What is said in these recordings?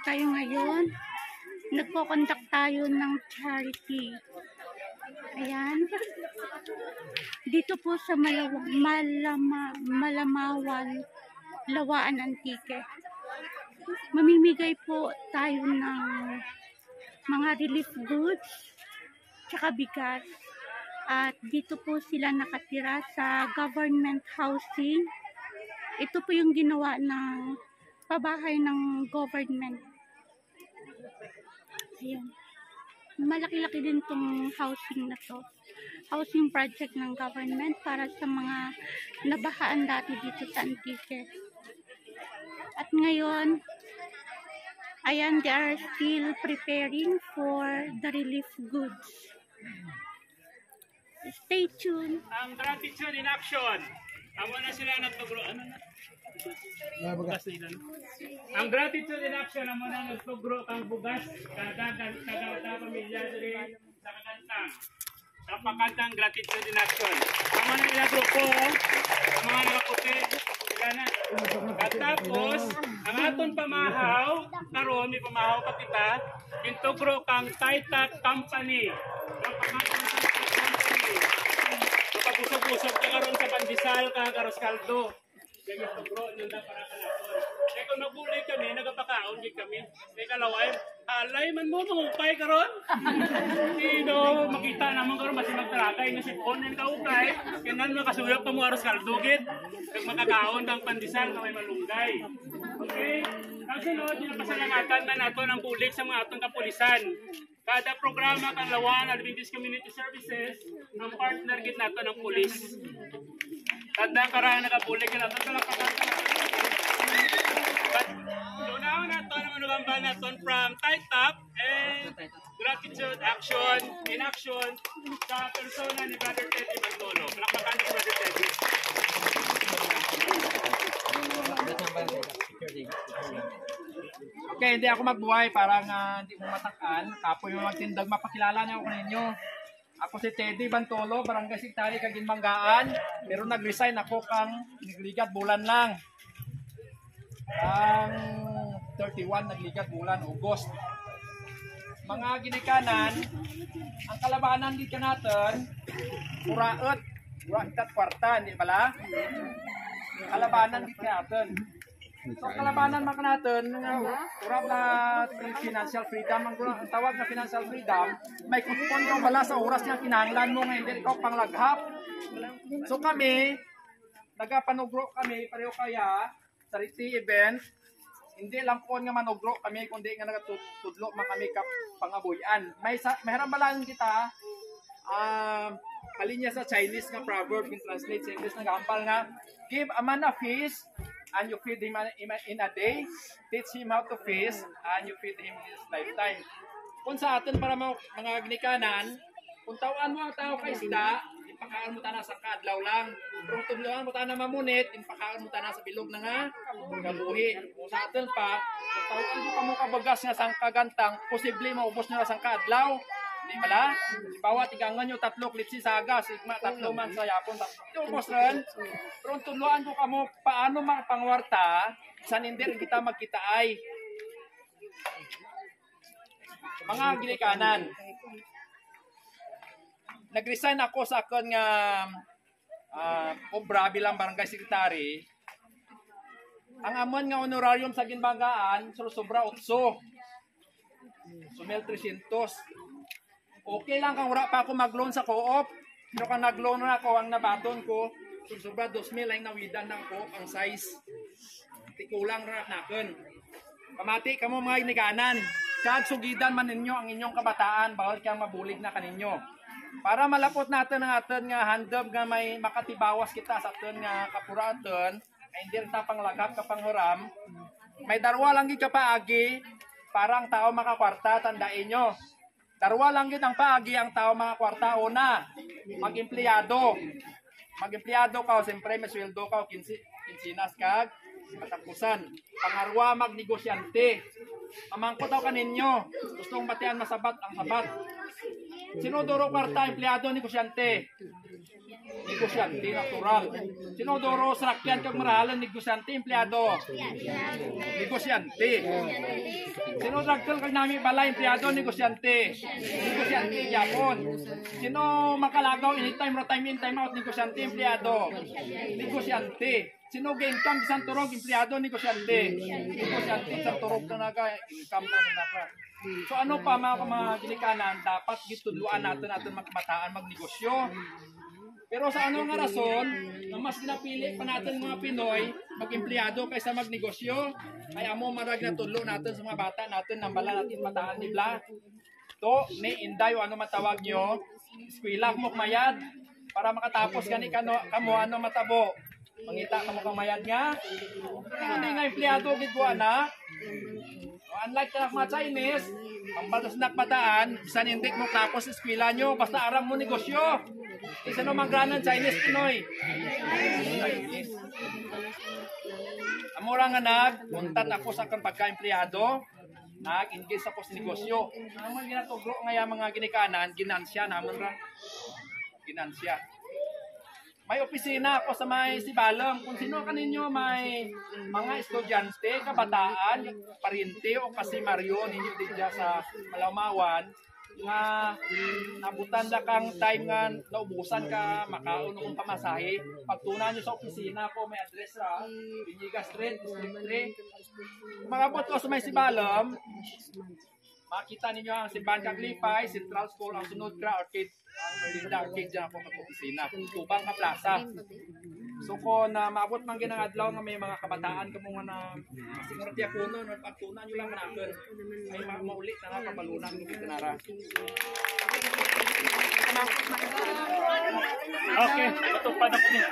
tayo ngayon. Nagko-conduct tayo ng charity. Ayan. Dito po sa Malamawal, Lawaan Antique. Mamimigay po tayo ng mga relief goods tsaka bigas. At dito po sila nakatira sa government housing. Ito po yung ginawa ng pabahay ng government. Ayan. Malaki-laki din tong housing na to. Housing project ng government para sa mga nabahaan dati dito sa Antique. At ngayon, ayan, they are still preparing for the relief goods. Stay tuned. Ang gratitude in action. Amo na sila nagtugro. Ano na? Bugas nila. Ang gratitude in action amo na nagtugro kang bugas kada pamilya diri sa kakantang. Sa pakantang gratitude in action. Amo na nila grupo, ang mga nakaputi, sila na. At tapos, ang aton pamahaw, karon may pamahaw pa kita, gintugro kang Taytap Company. Ang pakantang usap-usap ka karon sa pandesal ka karos kaldo. Kaya tugro nung da para kalakon. Kaya kung nagbuli kami, nagapakaon gid kami. Kaya kalaway, alay man mo mangupay karon. Sino makita naman karon basi magtalakay nga sipon ka ukay. Kanan makasuyop pa mo aros kaldo gid. Kag makakaon kang pandesal na may malunggay. Okay? Ang sunod, pasalamatan na nato ng bulik sa mga atong kapulisan. Kada programa kang Lawaan Adventist Community Services, ang partner gid nato ng pulis. Tanda karang nagapulik nato sa lakatan. But lunaw nato ang manubamba naton from Taytap and gratitude action in action sa persona ni Brother Teddy Bartolo. Palakpakan ni Brother Teddy. Okay, hindi ako magbuhay para hindi mo matakan. Kapoy mo magtindag, mapakilala niyo ako ninyo. Ako si Teddy Bartolo, Barangay Secretary Kaginbanggaan. Pero nag-resign ako kang nagligat bulan lang. Ang 31 nagligat bulan, August. Mga ginikanan, ang kalabanan dito natin, uraot, urahitat kwarta, hindi pala? Kalabanan dito natin. So kalabanan man natin urap na financial freedom ang tawag na financial freedom may kupon kang bala sa oras nga kinahanglan mo nga hindi ikaw panglaghap. So kami nagapanugro kami pareho kaya charity event hindi lang po nga manugro kami kundi nga nagatudlo man kami ka pangabuyan. May harambalan kita kalinya sa Chinese nga proverb in translate sa English nagahampal nga give a man a fish and you feed him in a day, teach him how to fish, and you feed him in his lifetime. Kung sa atin para mga gnikanan, kung tawaan mo ang tao kay isda, ipakaan mo tana sa kadlaw lang. Kung tudloan mo tana mamunit, ipakaan mo tana sa bilog na nga, gabuhi. Kung sa atin pa, kung tawaan mo pa mo kabagas nga sang kagantang, posible maubos nyo sang kadlaw. Di pala? Bawat igangan nyo, 3 klipsi sa agas, 3 man sa yapon. Ito ubos rin. Pero tuluan ko kamo, paano makapangwarta, san hindi kita magkita ay. Mga ginikanan, nag-resign ako sa akon nga obra bilang barangay secretary. Ang amon nga honorarium sa Ginbanggaan, sobra 8. Sumel 300. Okay lang kung wala pa ako mag-loan sa co-op. Pero kung nag-loan na ako, ang nabaton ko, sobra 2,000 ay nawidan ng co-op ang size. Tikulang na nakon. Pamati kamo mga iniganan. Kag sugidan man ninyo ang inyong kabataan, bawal kang mabulig na kaninyo. Para malapot natin ang atin nga handom nga may makatibawas kita sa atin nga kapuraton, ay hindi rin tapang lagap kapang huram. May darwa lang gid kapaagi, para ang tao makakwarta, tandain nyo. Darwa lang gid ang paagi ang tao mga kwarta una mag-empleyado. Mag-empleyado ka, siyempre may sweldo ka, kinsinas kag katapusan. Pangarwa magnegosyante. Amangko daw kaninyo, gustong batian masabat ang sabat. Sinodoro kwarta, empleyado, negosyante. Negosyante, natural. Sinodoro sakyan kag marahalan, negosyante, empleyado. Negosyante. Sinodagkal kag nami balay, empleyado, negosyante. Negosyante, Japon. Sino makalagaw, anytime, time in, time out, negosyante, empleyado. Negosyante. Sino ga-income, isang turog, empleyado, negosyante. Negosyante, isang turog na income na naka. So ano pa mga ginikanan, dapat gitudluan natin magkabataan magnegosyo. Pero sa ano nga rason, na mas pinapili pa natin mga Pinoy mag-empleyado kaysa magnegosyo, ay amo marag na tudlo natin sa mga bata natin, nambala natin bataan nila. To, ni inday o ano matawag nyo, eskwela mo mayad, para makatapos gani kamo ano matabo. Mangita kamo kang mayad nga. Ano nga empleyado gid ko ana? Unlike ka mga Chinese, ang batas nakbataan, bisan hindi mo tapos eskwela nyo, basta aram mo negosyo. Isa naman granan Chinese Pinoy. Chinese. Amura nga nagpuntat ako sa kang pagka-empleyado, nag-engage ako sa negosyo. Naman ginatugro nga mga ginikanan, ginansya naman ra. Ginansya. May opisina ako sa may Sibalom. Kung sino kaninyo may mga estudyante, kabataan, parinti o kasi Mario ninyo din sa Malaumawan, nga nabutan na kang time nga naubusan ka makaon kung pamasahe. Pagtunan nyo sa opisina ko, may address ra, Biniga Street, District 3. Kung makabot ko sa may Sibalom, makita ninyo ang Simbahan Kaglipay, Central School, ang sunod ka, Arcade, Linda Arcade dyan ako mag-opisina. Tubang ka plaza. So kung maabot man ginang adlaw nga may mga kabataan ka mga na sigurati ako no, pagtunan nyo lang natin. Ay maulit na nga kabalunan ng kanara. Okay, matupad ako niya.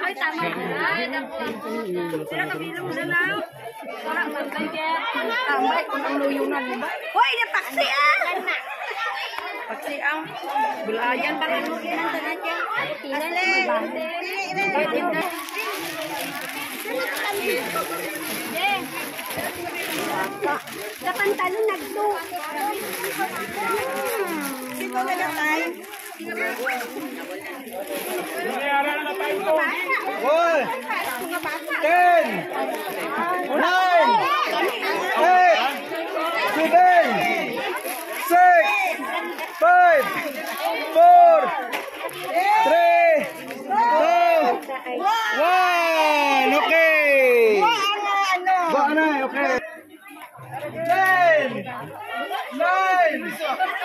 Ay, tama. Ay, naku. Sila kabilang mo na lang. Wala, bantay kaya. Tama, kung ang luyunan, diba? Hoy, napaksi ah! Paksi ang bulayan pa rin. Kapantalo nagdo. Sino na na tayo? Nangyayari na tayo ito. 10, 9, 8, 7, 6, 5, 4, 3, 2, 1. Okay. Go na, okay. 10, 9, 8,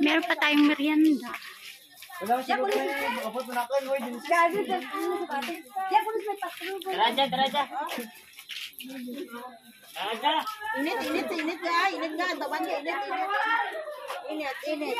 Meron pa tayong merienda. Init nga. Init nga. Dawan niya. Init.